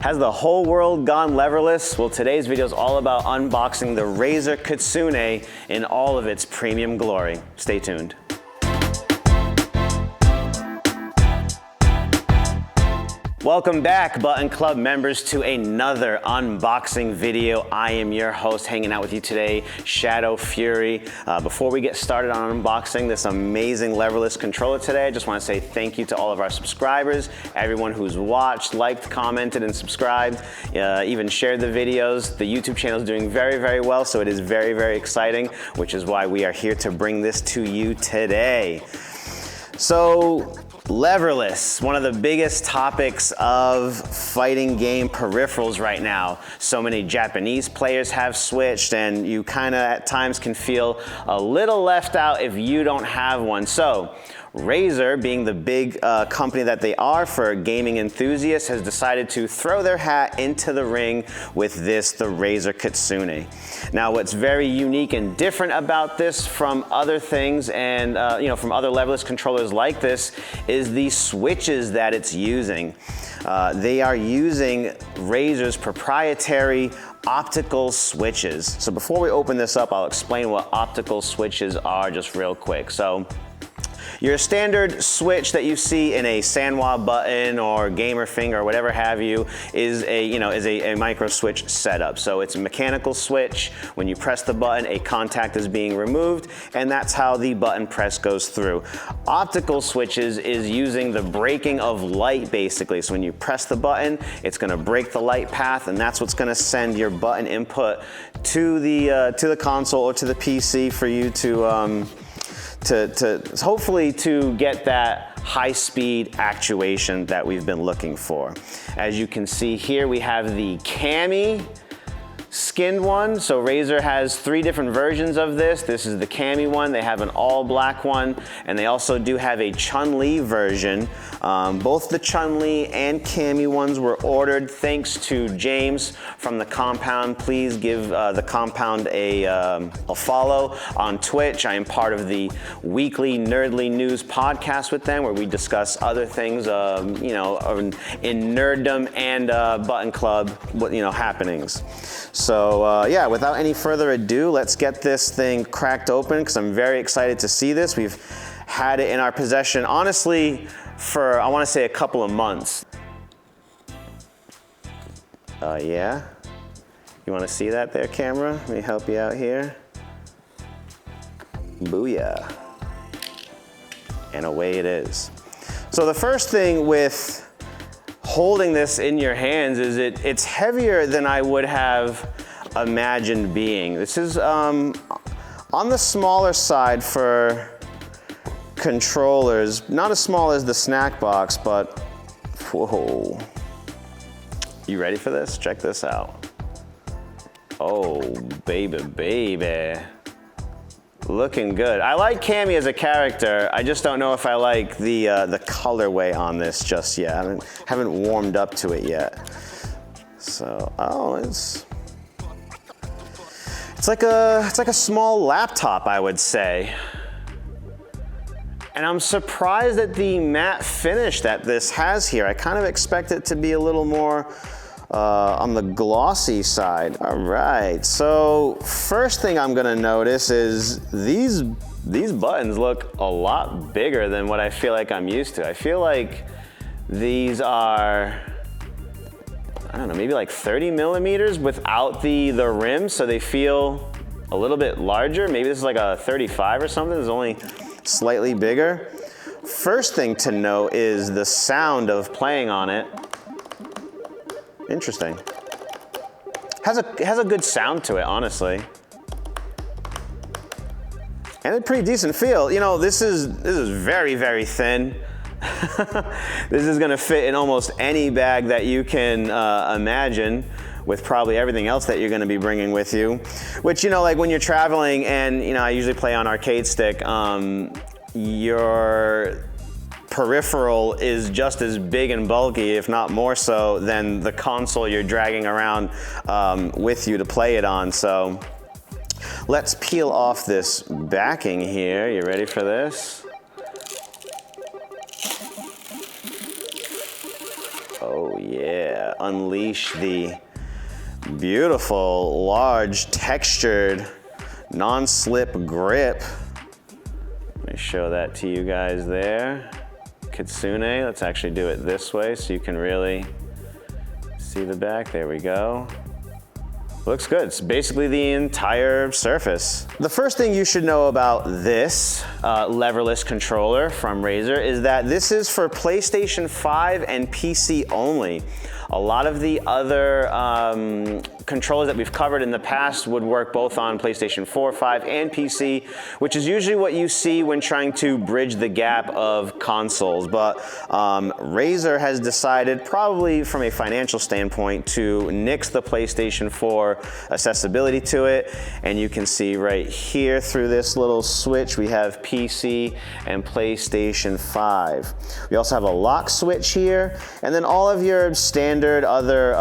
Has the whole world gone leverless? Well, today's video is all about unboxing the Razer Kitsune in all of its premium glory. Stay tuned. Welcome back, Button Club members, to another unboxing video. I am your host, hanging out with you today, ShadowFury. Before we get started on unboxing this amazing leverless controller today, I just want to say thank you to all of our subscribers, everyone who's watched, liked, commented, and subscribed, even shared the videos. The YouTube channel is doing very, very well, so it is very, very exciting, which is why we are here to bring this to you today. So, Leverless, one of the biggest topics of fighting game peripherals right now. So many Japanese players have switched, and you kind of at times can feel a little left out if you don't have one. So Razer, being the big company that they are for gaming enthusiasts, has decided to throw their hat into the ring with this, the Razer Kitsune. Now, what's very unique and different about this from other things and from other leverless controllers like this is the switches that it's using. They are using Razer's proprietary optical switches. So before we open this up, I'll explain what optical switches are just real quick. So, your standard switch that you see in a Sanwa button or gamer finger or whatever have you is a micro switch setup. So it's a mechanical switch. When you press the button, a contact is being removed, and that's how the button press goes through. Optical switches is using the breaking of light, basically. So when you press the button, it's going to break the light path, and that's what's going to send your button input to the console or to the PC for you to hopefully to get that high-speed actuation that we've been looking for. As you can see here, we have the Cammy skinned one. So Razer has 3 different versions of this. This is the Cammy one. They have an all-black one, and they also do have a Chun-Li version. Both the Chun-Li and Cammy ones were ordered thanks to James from The Compound. Please give The Compound a follow on Twitch. I am part of the weekly Nerdly News podcast with them, where we discuss other things, in nerddom and Button Club, happenings. So yeah, without any further ado, let's get this thing cracked open, because I'm very excited to see this. We've had it in our possession, honestly, for, I want to say, a couple of months. Yeah? You want to see that there, camera? Let me help you out here. Booyah. And away it is. So the first thing with holding this in your hands is it's heavier than I would have imagined being. This is on the smaller side for controllers, not as small as the snack box, but whoa. You ready for this? Check this out. Oh, baby. Looking good. I like Cammy as a character. I just don't know if I like the colorway on this just yet. I haven't warmed up to it yet. So, it's like a small laptop, I would say. And I'm surprised at the matte finish that this has here. I kind of expect it to be a little more on the glossy side. All right, so first thing I'm gonna notice is these buttons look a lot bigger than what I feel like I'm used to. I feel like these are, I don't know, maybe like 30 millimeters without the rim, so they feel a little bit larger. Maybe this is like a 35 or something. It's only slightly bigger. First thing to know is the sound of playing on it. Interesting. Has a good sound to it, honestly. And a pretty decent feel. You know, this is very, very thin. This is gonna fit in almost any bag that you can imagine, with probably everything else that you're gonna be bringing with you. Which, like when you're traveling, and I usually play on arcade stick, your peripheral is just as big and bulky, if not more so, than the console you're dragging around with you to play it on. So let's peel off this backing here. You ready for this? Oh yeah, unleash the beautiful, large, textured, non-slip grip. Let me show that to you guys there. Kitsune, let's actually do it this way so you can really see the back. There we go. Looks good. It's basically the entire surface. The first thing you should know about this leverless controller from Razer is that this is for PlayStation 5 and PC only. A lot of the other controllers that we've covered in the past would work both on PlayStation 4, 5, and PC, which is usually what you see when trying to bridge the gap of consoles. But Razer has decided, probably from a financial standpoint, to nix the PlayStation 4 accessibility to it. And you can see right here through this little switch, we have PC and PlayStation 5. We also have a lock switch here, and then all of your standard other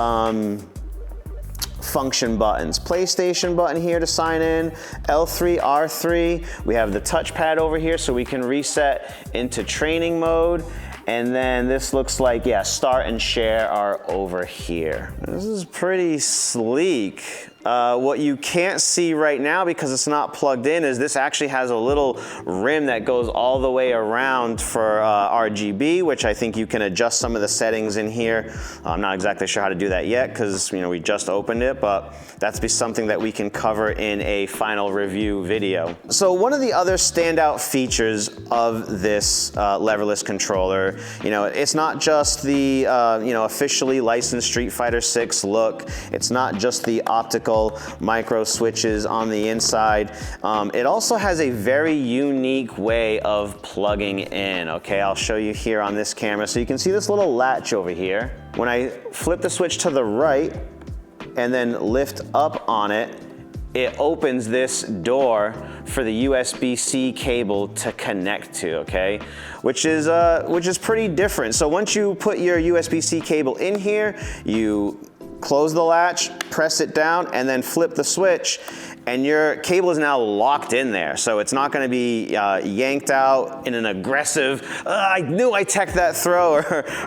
function buttons. PlayStation button here to sign in, L3, R3. We have the touchpad over here so we can reset into training mode. And then this looks like, yeah, start and share are over here. This is pretty sleek. What you can't see right now because it's not plugged in is this actually has a little rim that goes all the way around for RGB, which I think you can adjust some of the settings in here. I'm not exactly sure how to do that yet because we just opened it, but that's something that we can cover in a final review video. So one of the other standout features of this leverless controller, it's not just the officially licensed Street Fighter 6 look. It's not just the optical micro switches on the inside. It also has a very unique way of plugging in. Okay, I'll show you here on this camera. So you can see this little latch over here. When I flip the switch to the right and then lift up on it, it opens this door for the USB-C cable to connect to, okay? Which is pretty different. So once you put your USB-C cable in here, you close the latch, press it down, and then flip the switch, and your cable is now locked in there. So it's not gonna be yanked out in an aggressive, I knew I teched that throw,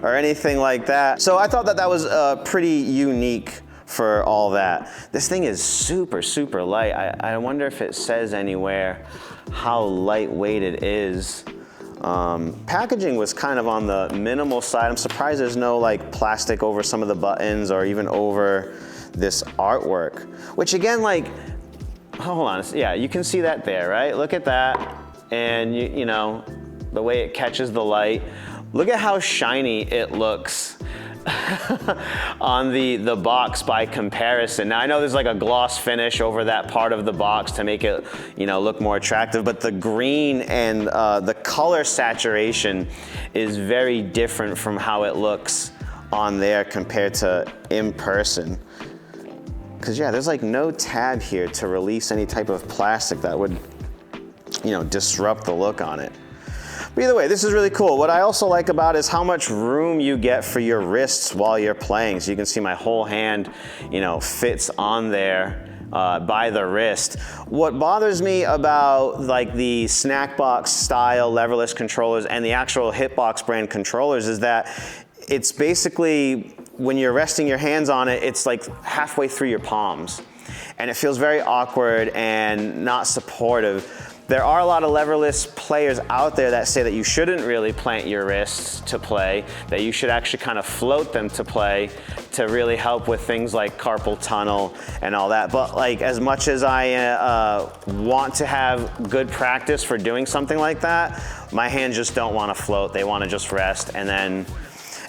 or anything like that. So I thought that was pretty unique for all that. This thing is super, super light. I wonder if it says anywhere how lightweight it is. Packaging was kind of on the minimal side. I'm surprised there's no like plastic over some of the buttons or even over this artwork, which again, like, hold on, yeah, you can see that there, right? Look at that, and you know, the way it catches the light. Look at how shiny it looks on the box by comparison. Now I know there's like a gloss finish over that part of the box to make it, look more attractive, but the green and the color saturation is very different from how it looks on there compared to in person. Because yeah, there's like no tab here to release any type of plastic that would, disrupt the look on it. But either way, this is really cool. What I also like about it is how much room you get for your wrists while you're playing. So you can see my whole hand, fits on there by the wrist. What bothers me about like the Snackbox style leverless controllers and the actual Hitbox brand controllers is that it's basically, when you're resting your hands on it, it's like halfway through your palms. And it feels very awkward and not supportive. There are a lot of leverless players out there that say that you shouldn't really plant your wrists to play, that you should actually kind of float them to play to really help with things like carpal tunnel and all that. But like, as much as I want to have good practice for doing something like that, my hands just don't want to float. They want to just rest. And then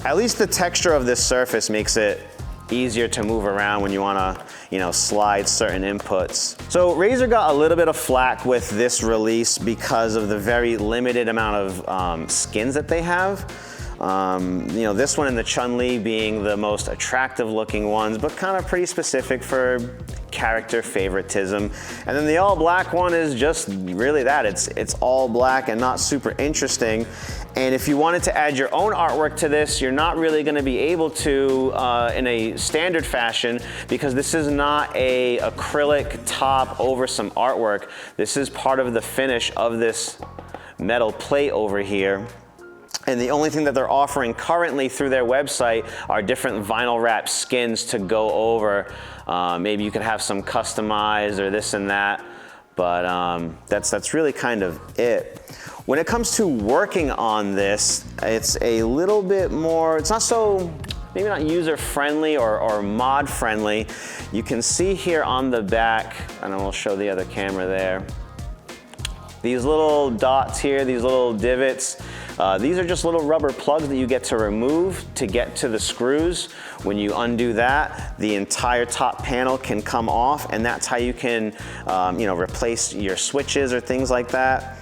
at least the texture of this surface makes it easier to move around when you want to, slide certain inputs. So Razer got a little bit of flack with this release because of the very limited amount of skins that they have. This one and the Chun-Li being the most attractive looking ones, but kind of pretty specific for character favoritism. And then the all black one is just really that. It's all black and not super interesting. And if you wanted to add your own artwork to this, you're not really going to be able to in a standard fashion, because this is not a acrylic top over some artwork. This is part of the finish of this metal plate over here. And the only thing that they're offering currently through their website are different vinyl wrap skins to go over. Maybe you could have some customized or this and that, but that's really kind of it. When it comes to working on this, it's a little bit more, it's not so, maybe not user-friendly or mod-friendly. You can see here on the back, and then we'll show the other camera there, these little dots here, these little divots, these are just little rubber plugs that you get to remove to get to the screws. When you undo that, the entire top panel can come off, and that's how you can replace your switches or things like that.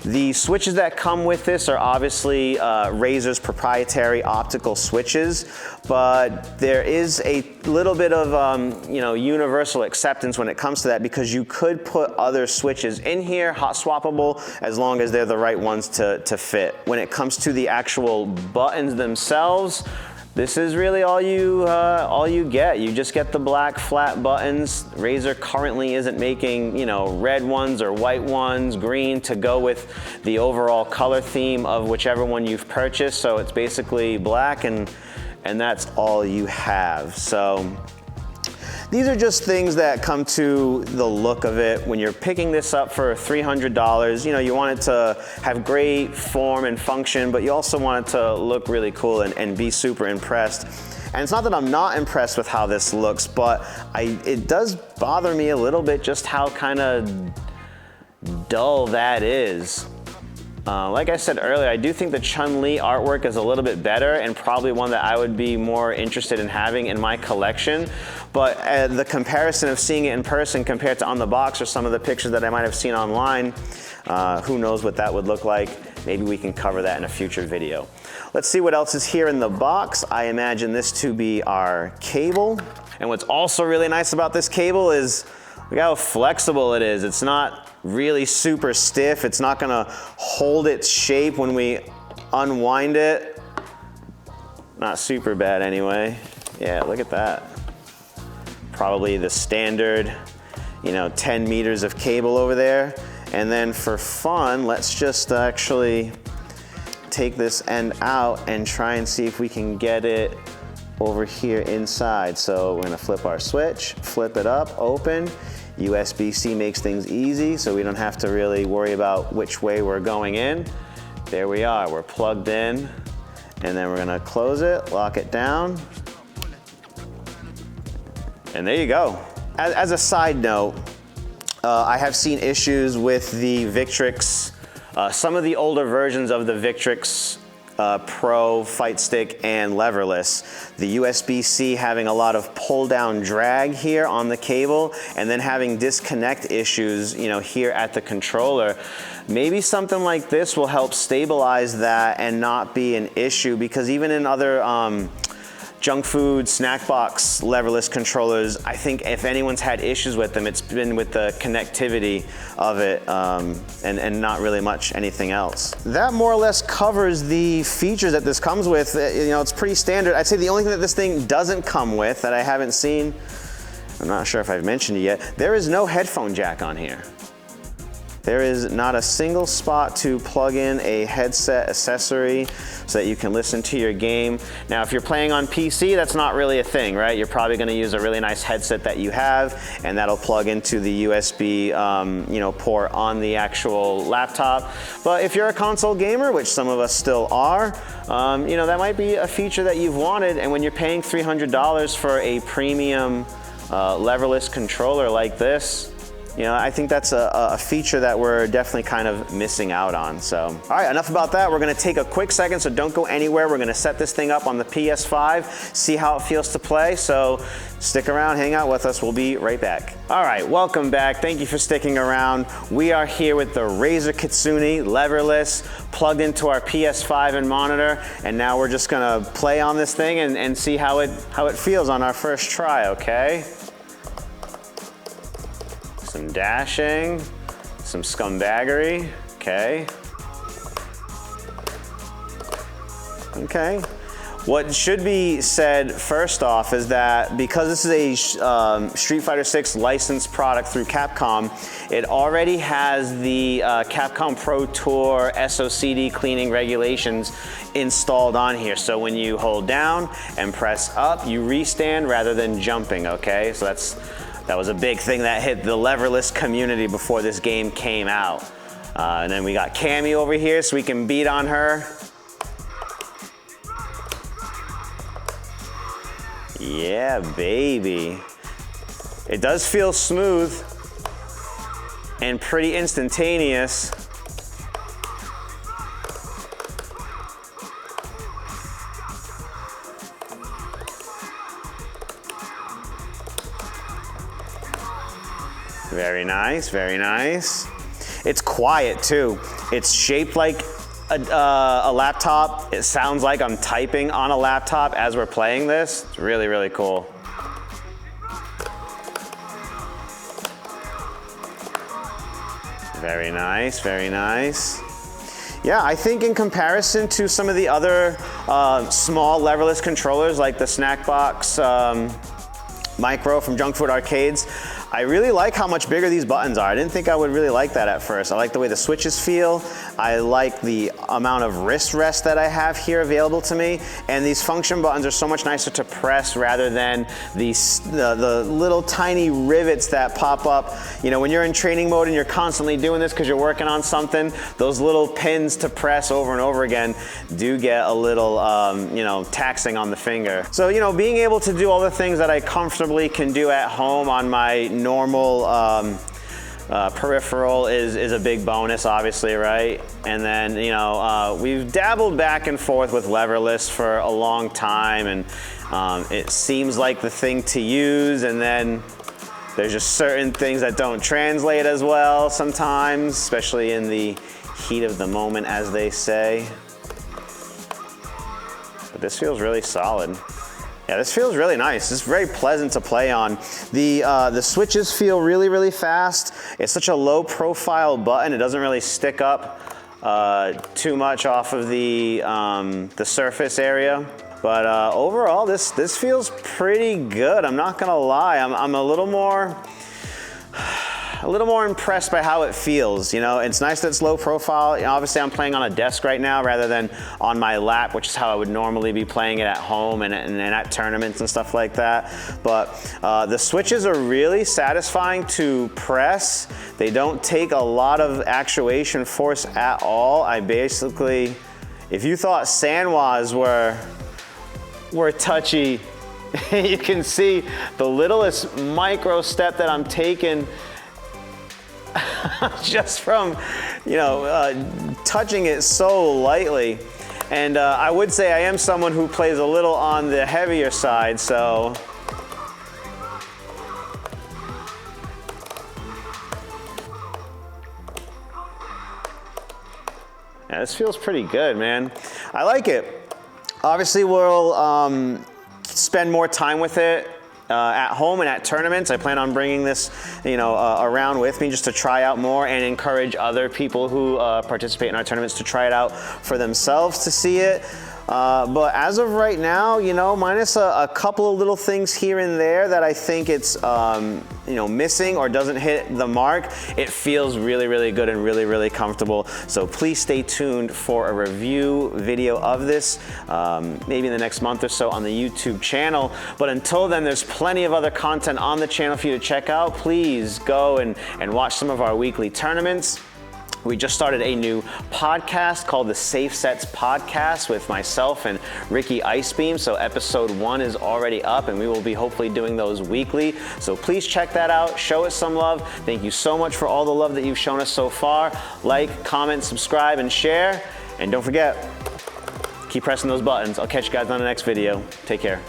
The switches that come with this are obviously Razer's proprietary optical switches, but there is a little bit of universal acceptance when it comes to that, because you could put other switches in here, hot swappable, as long as they're the right ones to fit. When it comes to the actual buttons themselves, this is really all you get. You just get the black flat buttons. Razer currently isn't making, red ones or white ones, green, to go with the overall color theme of whichever one you've purchased. So it's basically black, and that's all you have. So these are just things that come to the look of it. When you're picking this up for $300, you want it to have great form and function, but you also want it to look really cool and be super impressed. And it's not that I'm not impressed with how this looks, but it does bother me a little bit just how kind of dull that is. Like I said earlier, I do think the Chun-Li artwork is a little bit better, and probably one that I would be more interested in having in my collection. But the comparison of seeing it in person compared to on the box or some of the pictures that I might have seen online, who knows what that would look like. Maybe we can cover that in a future video. Let's see what else is here in the box. I imagine this to be our cable. And what's also really nice about this cable is look how flexible it is. It's not really super stiff. It's not gonna hold its shape when we unwind it. Not super bad anyway. Yeah, look at that. Probably the standard, 10 meters of cable over there. And then for fun, let's just actually take this end out and try and see if we can get it over here inside. So we're gonna flip our switch, flip it up, open. USB-C makes things easy, so we don't have to really worry about which way we're going in. There we are, we're plugged in, and then we're gonna close it, lock it down, and there you go. As a side note, I have seen issues with the Victrix, some of the older versions of the Victrix Pro, Fight Stick, and Leverless. The USB-C having a lot of pull down drag here on the cable, and then having disconnect issues, here at the controller. Maybe something like this will help stabilize that and not be an issue, because even in other junk food, snack box, leverless controllers, I think if anyone's had issues with them, it's been with the connectivity of it and not really much anything else. That more or less covers the features that this comes with. It's pretty standard. I'd say the only thing that this thing doesn't come with that I haven't seen, I'm not sure if I've mentioned it yet, there is no headphone jack on here. There is not a single spot to plug in a headset accessory so that you can listen to your game. Now, if you're playing on PC, that's not really a thing, right? You're probably gonna use a really nice headset that you have, and that'll plug into the USB port on the actual laptop. But if you're a console gamer, which some of us still are, that might be a feature that you've wanted, and when you're paying $300 for a premium leverless controller like this, I think that's a feature that we're definitely kind of missing out on. So, all right, enough about that. We're gonna take a quick second, so don't go anywhere. We're gonna set this thing up on the PS5, see how it feels to play. So stick around, hang out with us. We'll be right back. All right, welcome back. Thank you for sticking around. We are here with the Razer Kitsune Leverless plugged into our PS5 and monitor. And now we're just gonna play on this thing and see how it feels on our first try, okay? Some dashing, some scumbaggery, okay. Okay. What should be said first off is that because this is a Street Fighter 6 licensed product through Capcom, it already has the Capcom Pro Tour SOCD cleaning regulations installed on here. So when you hold down and press up, you restand rather than jumping, okay? So that was a big thing that hit the Leverless community before this game came out. And then we got Cammy over here so we can beat on her. Yeah, baby. It does feel smooth and pretty instantaneous. Very nice, very nice. It's quiet too. It's shaped like a laptop. It sounds like I'm typing on a laptop as we're playing this. It's really, really cool. Very nice, very nice. Yeah, I think in comparison to some of the other small leverless controllers like the Snackbox Micro from Junk Food Arcades, I really like how much bigger these buttons are. I didn't think I would really like that at first. I like the way the switches feel. I like the amount of wrist rest that I have here available to me. And these function buttons are so much nicer to press rather than the little tiny rivets that pop up. You know, when you're in training mode and you're constantly doing this because you're working on something, those little pins to press over and over again do get a little, you know, taxing on the finger. So, you know, being able to do all the things that I comfortably can do at home on my normal peripheral is a big bonus, obviously, right? And then, you know, we've dabbled back and forth with Leverless for a long time, and it seems like the thing to use, and then there's just certain things that don't translate as well sometimes, especially in the heat of the moment, as they say. But this feels really solid. Yeah, this feels really nice. It's very pleasant to play on. The switches feel really, really fast. It's such a low profile button. It doesn't really stick up too much off of the surface area. But overall, this feels pretty good. I'm not gonna lie. I'm a little more impressed by how it feels. You know, it's nice that it's low profile. You know, obviously I'm playing on a desk right now rather than on my lap, which is how I would normally be playing it at home and at tournaments and stuff like that. But the switches are really satisfying to press. They don't take a lot of actuation force at all. I basically, if you thought Sanwas were touchy, you can see the littlest micro step that I'm taking just from, you know, touching it so lightly. And I would say I am someone who plays a little on the heavier side, so. Yeah, this feels pretty good, man. I like it. Obviously, we'll spend more time with it at home and at tournaments. I plan on bringing this, you know, around with me just to try out more and encourage other people who participate in our tournaments to try it out for themselves to see it. But as of right now, you know, minus a couple of little things here and there that I think it's, you know, missing or doesn't hit the mark, it feels really, really good and really, really comfortable. So please stay tuned for a review video of this, maybe in the next month or so on the YouTube channel. But until then, there's plenty of other content on the channel for you to check out. Please go and watch some of our weekly tournaments. We just started a new podcast called the Safe Sets Podcast with myself and Ricky Icebeam. So episode 1 is already up and we will be hopefully doing those weekly. So please check that out. Show us some love. Thank you so much for all the love that you've shown us so far. Like, comment, subscribe, and share. And don't forget, keep pressing those buttons. I'll catch you guys on the next video. Take care.